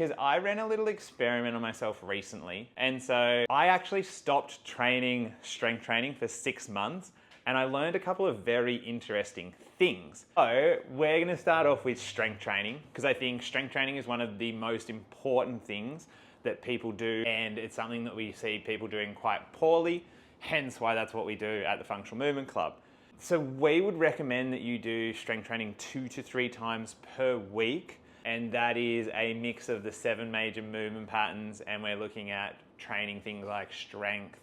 Because I ran a little experiment on myself recently. And so I actually stopped training strength training for 6 months. And I learned a couple of very interesting things. So we're going to start off with strength training, because I think strength training is one of the most important things that people do, and it's something that we see people doing quite poorly, hence why that's what we do at the Functional Movement Club. So we would recommend that you do strength training 2 to 3 times per week, and that is a mix of the 7 major movement patterns, and we're looking at training things like strength,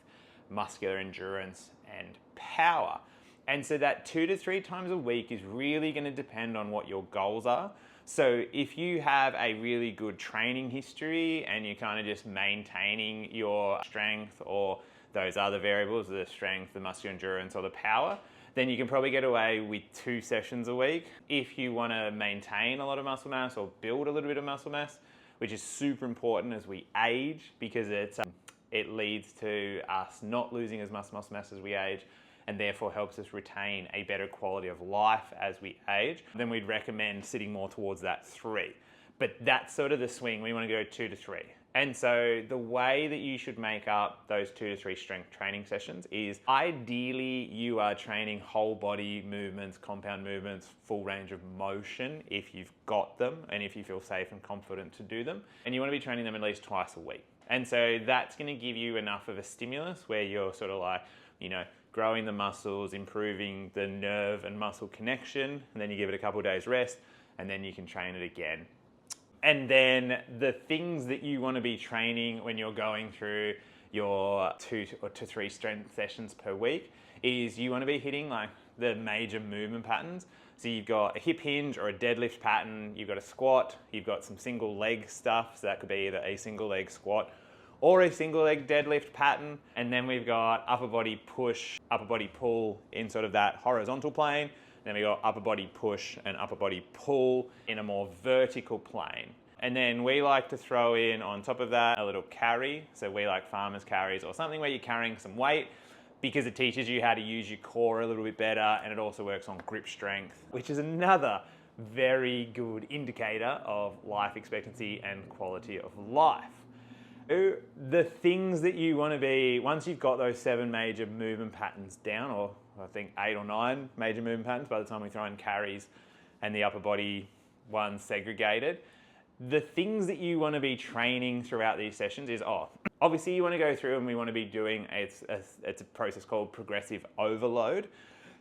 muscular endurance, and power. And so that 2 to 3 times a week is really going to depend on what your goals are. So if you have a really good training history and you're kind of just maintaining your strength or those other variables, the strength, the muscular endurance, or the power, then you can probably get away with 2 sessions a week. If you want to maintain a lot of muscle mass or build a little bit of muscle mass, which is super important as we age, because it leads to us not losing as much muscle mass as we age, and therefore helps us retain a better quality of life as we age, then we'd recommend sitting more towards that 3. But that's sort of the swing. We want to go 2 to 3. And so the way that you should make up those 2 to 3 strength training sessions is ideally you are training whole body movements, compound movements, full range of motion if you've got them and if you feel safe and confident to do them. And you want to be training them at least twice a week. And so that's going to give you enough of a stimulus where you're sort of like, growing the muscles, improving the nerve and muscle connection, and then you give it a couple of days rest, and then you can train it again. And then the things that you want to be training when you're going through your 2 to 3 strength sessions per week is you want to be hitting like the major movement patterns. So you've got a hip hinge or a deadlift pattern, you've got a squat, you've got some single leg stuff, so that could be either a single leg squat or a single leg deadlift pattern. And then we've got upper body push, upper body pull in sort of that horizontal plane. Then we got upper body push and upper body pull in a more vertical plane. And then we like to throw in on top of that a little carry. So we like farmer's carries or something where you're carrying some weight, because it teaches you how to use your core a little bit better, and it also works on grip strength, which is another very good indicator of life expectancy and quality of life. The things that you want to be, once you've got those 7 major movement patterns down, or I think 8 or 9 major movement patterns by the time we throw in carries and the upper body ones segregated, the things that you want to be training throughout these sessions is, obviously you want to go through and we want to be doing, it's a process called progressive overload.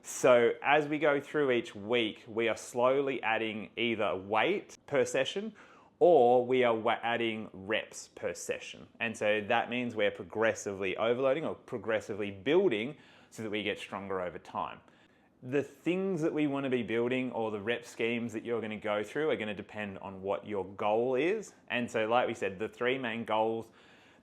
So as we go through each week, we are slowly adding either weight per session or we are adding reps per session. And so that means we're progressively overloading or progressively building so that we get stronger over time. The things that we want to be building or the rep schemes that you're going to go through are going to depend on what your goal is. And so like we said, the 3 main goals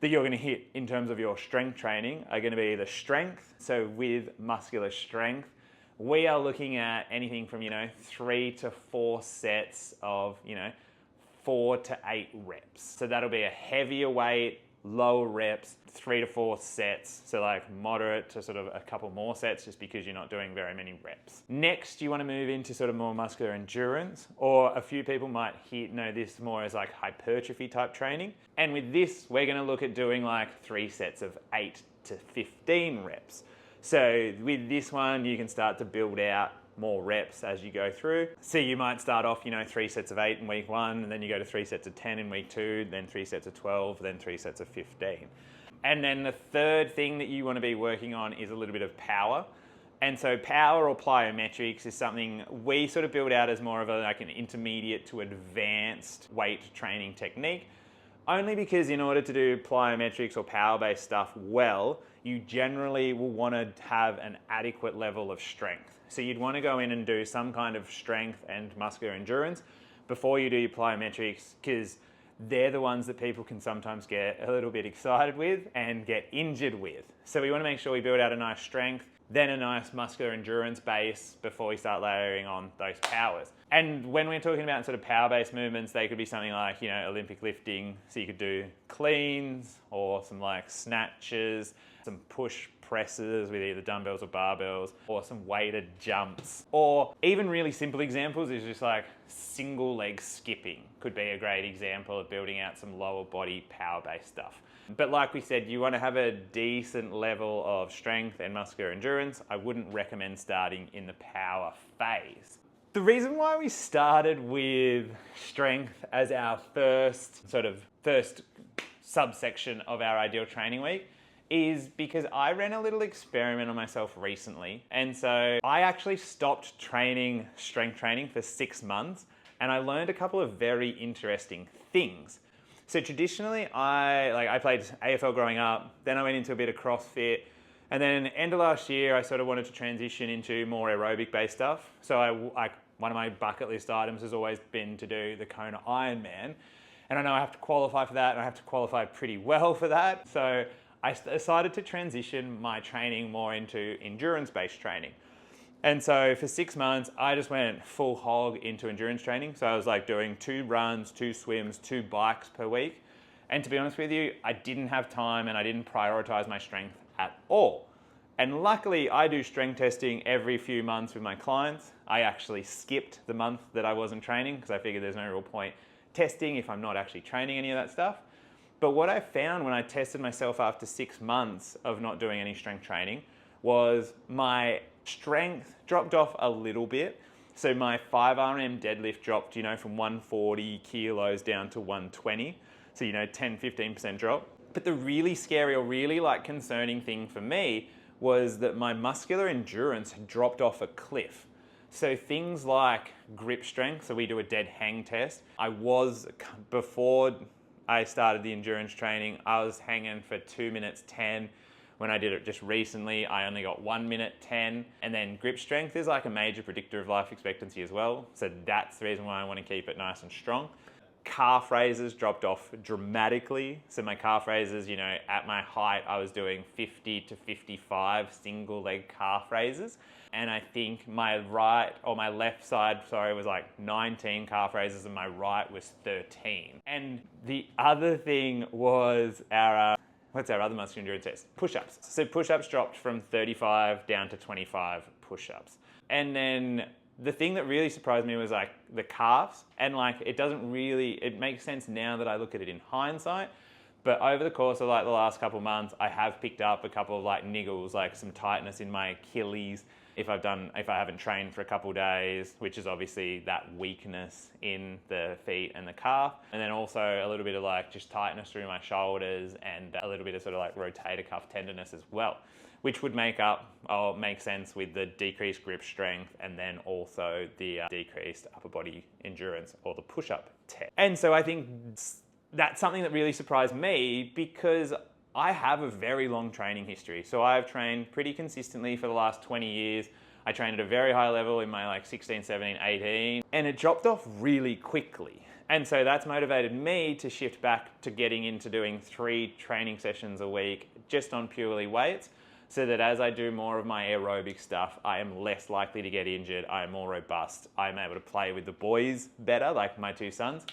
that you're going to hit in terms of your strength training are going to be the strength. So with muscular strength, we are looking at anything from, 3 to 4 sets of, 4 to 8 reps. So that'll be a heavier weight, lower reps, 3 to 4 sets. So like moderate to sort of a couple more sets, just because you're not doing very many reps. Next, you want to move into sort of more muscular endurance, or a few people might know this more as like hypertrophy type training. And with this, we're going to look at doing like 3 sets of 8 to 15 reps. So with this one, you can start to build out more reps as you go through. So you might start off, 3 sets of 8 in week 1, and then you go to 3 sets of 10 in week 2, then 3 sets of 12, then 3 sets of 15. And then the third thing that you want to be working on is a little bit of power. And so power or plyometrics is something we sort of build out as more of an intermediate to advanced weight training technique. Only because in order to do plyometrics or power-based stuff well, you generally will want to have an adequate level of strength. So you'd want to go in and do some kind of strength and muscular endurance before you do your plyometrics, because they're the ones that people can sometimes get a little bit excited with and get injured with. So we want to make sure we build out a nice strength, then a nice muscular endurance base before we start layering on those powers. And when we're talking about sort of power-based movements, they could be something like, Olympic lifting. So you could do cleans or some like snatches, some push presses with either dumbbells or barbells, or some weighted jumps. Or even really simple examples is just like single leg skipping could be a great example of building out some lower body power-based stuff. But like we said, you want to have a decent level of strength and muscular endurance. I wouldn't recommend starting in the power phase. The reason why we started with strength as our first subsection of our ideal training week is because I ran a little experiment on myself recently. And so I actually stopped training strength training for 6 months, and I learned a couple of very interesting things. So traditionally, I played AFL growing up, then I went into a bit of CrossFit, and then end of last year, I sort of wanted to transition into more aerobic-based stuff. So one of my bucket list items has always been to do the Kona Ironman. And I know I have to qualify for that, and I have to qualify pretty well for that. So I decided to transition my training more into endurance-based training. And so for 6 months, I just went full hog into endurance training. So I was like doing 2 runs, 2 swims, 2 bikes per week. And to be honest with you, I didn't have time and I didn't prioritize my strength at all. And luckily, I do strength testing every few months with my clients. I actually skipped the month that I wasn't training because I figured there's no real point testing if I'm not actually training any of that stuff. But what I found when I tested myself after 6 months of not doing any strength training was my strength dropped off a little bit. So my 5RM deadlift dropped, from 140 kilos down to 120. So, 10-15% drop. But the really scary or really concerning thing for me was that my muscular endurance had dropped off a cliff. So things like grip strength, so we do a dead hang test. Before I started the endurance training, I was hanging for 2 minutes 10. When I did it just recently, I only got 1 minute 10. And then grip strength is like a major predictor of life expectancy as well. So that's the reason why I want to keep it nice and strong. Calf raises dropped off dramatically. So my calf raises, at my height, I was doing 50 to 55 single leg calf raises. And I think my left side, was like 19 calf raises and my right was 13. And the other thing was what's our other muscular endurance test? Push-ups. So push-ups dropped from 35 down to 25 push-ups. And then the thing that really surprised me was the calves, and it makes sense now that I look at it in hindsight, but over the course of the last couple of months, I have picked up a couple of niggles, some tightness in my Achilles if I haven't trained for a couple of days, which is obviously that weakness in the feet and the calf, and then also a little bit of just tightness through my shoulders and a little bit of rotator cuff tenderness as well, which would make sense with the decreased grip strength and then also the decreased upper body endurance or the push-up test. And so I think that's something that really surprised me because I have a very long training history. So I've trained pretty consistently for the last 20 years. I trained at a very high level in my 16, 17, 18, and it dropped off really quickly. And so that's motivated me to shift back to getting into doing 3 training sessions a week just on purely weights, so that as I do more of my aerobic stuff, I am less likely to get injured, I am more robust, I'm able to play with the boys better, like my 2 sons.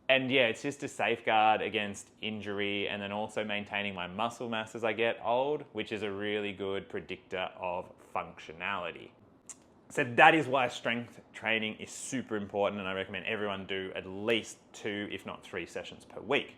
And yeah, it's just a safeguard against injury and then also maintaining my muscle mass as I get old, which is a really good predictor of functionality. So that is why strength training is super important, and I recommend everyone do at least 2, if not 3 sessions per week.